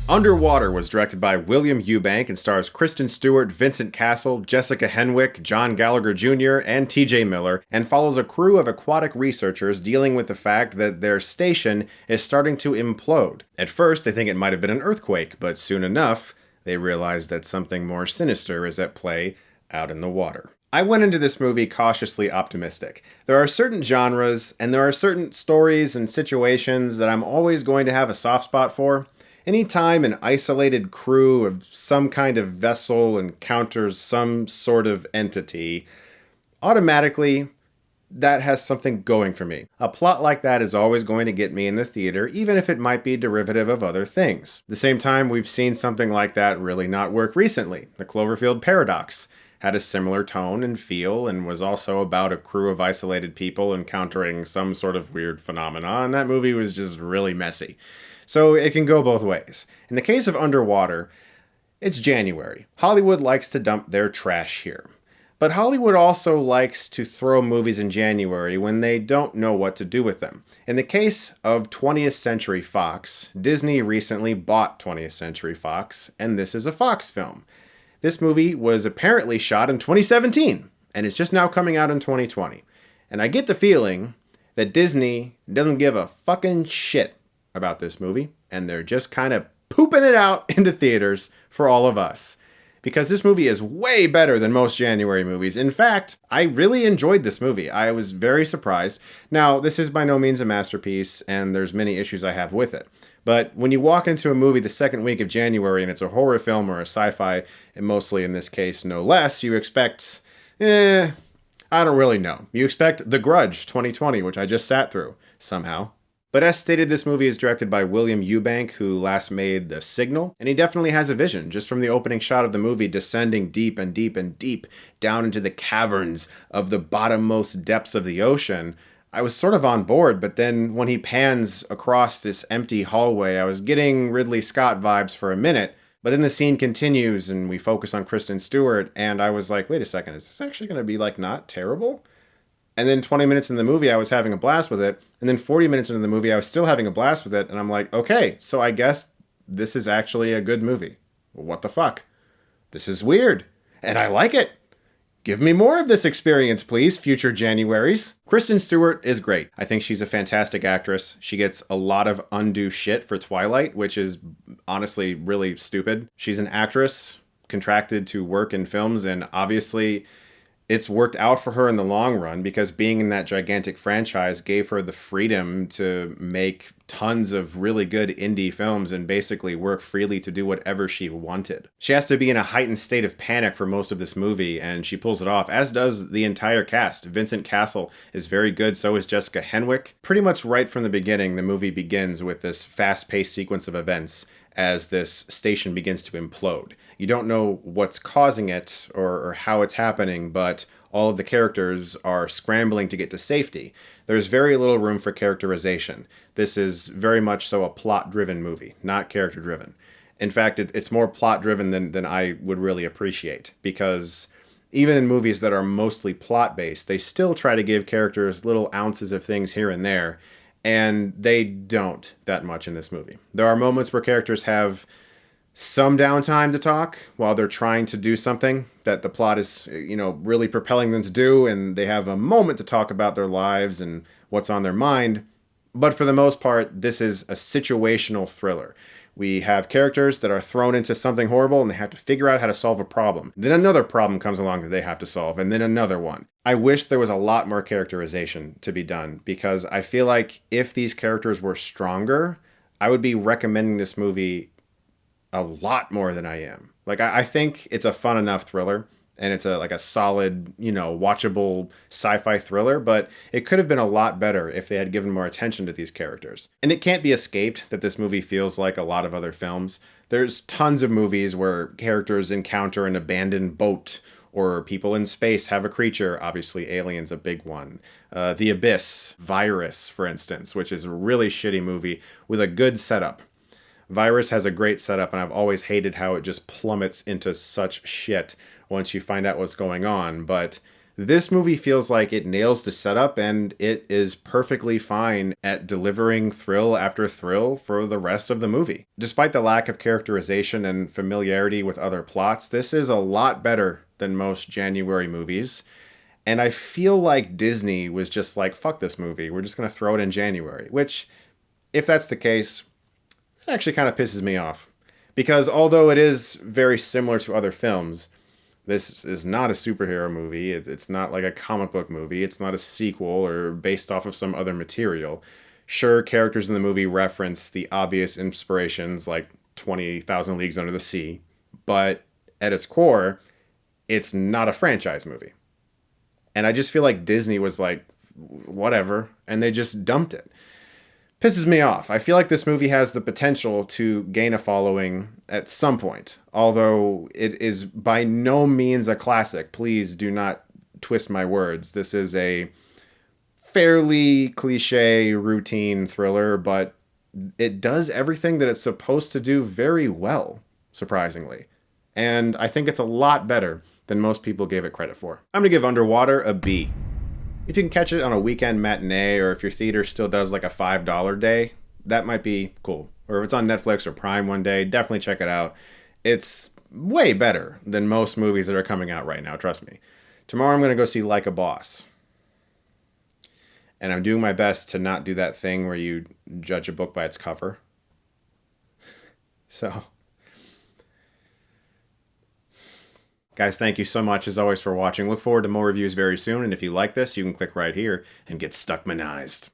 Underwater was directed by William Eubank and stars Kristen Stewart, Vincent Cassel, Jessica Henwick, John Gallagher Jr., and T.J. Miller, and follows a crew of aquatic researchers dealing with the fact that their station is starting to implode. At first, they think it might have been an earthquake, but soon enough, they realize that something more sinister is at play out in the water. I went into this movie cautiously optimistic. There are certain genres, and there are certain stories and situations that I'm always going to have a soft spot for. Anytime an isolated crew of some kind of vessel encounters some sort of entity, automatically, that has something going for me. A plot like that is always going to get me in the theater, even if it might be derivative of other things. At the same time, we've seen something like that really not work recently. The Cloverfield Paradox had a similar tone and feel and was also about a crew of isolated people encountering some sort of weird phenomena, and that movie was just really messy. So it can go both ways. In the case of Underwater, it's January. Hollywood likes to dump their trash here. But Hollywood also likes to throw movies in January when they don't know what to do with them. In the case of 20th Century Fox, Disney recently bought 20th Century Fox, and this is a Fox film. This movie was apparently shot in 2017, and it's just now coming out in 2020. And I get the feeling that Disney doesn't give a fucking shit about this movie, and they're just kind of pooping it out into theaters for all of us. Because this movie is way better than most January movies. In fact, I really enjoyed this movie. I was very surprised. Now, this is by no means a masterpiece, and there's many issues I have with it. But when you walk into a movie the second week of January and it's a horror film or a sci-fi, and mostly in this case no less, you expect, I don't really know. You expect The Grudge 2020, which I just sat through somehow. But as stated, this movie is directed by William Ewbank, who last made The Signal, and he definitely has a vision, just from the opening shot of the movie descending deep and deep and deep down into the caverns of the bottommost depths of the ocean. I was sort of on board, but then when he pans across this empty hallway, I was getting Ridley Scott vibes for a minute, but then the scene continues and we focus on Kristen Stewart, and I was like, wait a second, is this actually going to be not terrible? And then 20 minutes in the movie, I was having a blast with it. And then 40 minutes into the movie, I was still having a blast with it. And I'm like, okay, so I guess this is actually a good movie. Well, what the fuck? This is weird. And I like it. Give me more of this experience, please, future Januaries. Kristen Stewart is great. I think she's a fantastic actress. She gets a lot of undue shit for Twilight, which is honestly really stupid. She's an actress contracted to work in films, and obviously it's worked out for her in the long run because being in that gigantic franchise gave her the freedom to make tons of really good indie films and basically work freely to do whatever she wanted. She has to be in a heightened state of panic for most of this movie, and she pulls it off, as does the entire cast. Vincent Cassel is very good, so is Jessica Henwick. Pretty much right from the beginning, the movie begins with this fast-paced sequence of events as this station begins to implode. You don't know what's causing it or how it's happening, but all of the characters are scrambling to get to safety. There's very little room for characterization. This is very much so a plot-driven movie, not character-driven. In fact, it's more plot-driven than I would really appreciate, because even in movies that are mostly plot-based, they still try to give characters little ounces of things here and there, and they don't that much in this movie. There are moments where characters have some downtime to talk while they're trying to do something that the plot is, really propelling them to do, and they have a moment to talk about their lives and what's on their mind. But for the most part, this is a situational thriller. We have characters that are thrown into something horrible and they have to figure out how to solve a problem. Then another problem comes along that they have to solve, and then another one. I wish there was a lot more characterization to be done, because I feel like if these characters were stronger, I would be recommending this movie a lot more than I am. I think it's a fun enough thriller, and it's a solid, watchable sci-fi thriller, but it could have been a lot better if they had given more attention to these characters. And it can't be escaped that this movie feels like a lot of other films. There's tons of movies where characters encounter an abandoned boat, or people in space have a creature. Obviously, Alien's a big one. The Abyss, Virus, for instance, which is a really shitty movie with a good setup. Virus has a great setup, and I've always hated how it just plummets into such shit once you find out what's going on. But This movie feels like it nails the setup and it is perfectly fine at delivering thrill after thrill for the rest of the movie. Despite the lack of characterization and familiarity with other plots, this is a lot better than most January movies. And I feel like Disney was just like, fuck this movie, we're just going to throw it in January. Which, if that's the case, it actually kind of pisses me off. Because although it is very similar to other films, this is not a superhero movie. It's not like a comic book movie. It's not a sequel or based off of some other material. Sure, characters in the movie reference the obvious inspirations like 20,000 Leagues Under the Sea, but at its core, it's not a franchise movie. And I just feel like Disney was like, whatever, and they just dumped it. Pisses me off. I feel like this movie has the potential to gain a following at some point, although it is by no means a classic. Please do not twist my words. This is a fairly cliche, routine thriller, but it does everything that it's supposed to do very well, surprisingly. And I think it's a lot better than most people gave it credit for. I'm going to give Underwater a B. If you can catch it on a weekend matinee, or if your theater still does like a $5 day, that might be cool. Or if it's on Netflix or Prime one day, definitely check it out. It's way better than most movies that are coming out right now, trust me. Tomorrow I'm going to go see Like a Boss. And I'm doing my best to not do that thing where you judge a book by its cover. So, guys, thank you so much as always for watching. Look forward to more reviews very soon. And if you like this, you can click right here and get Stuckmanized.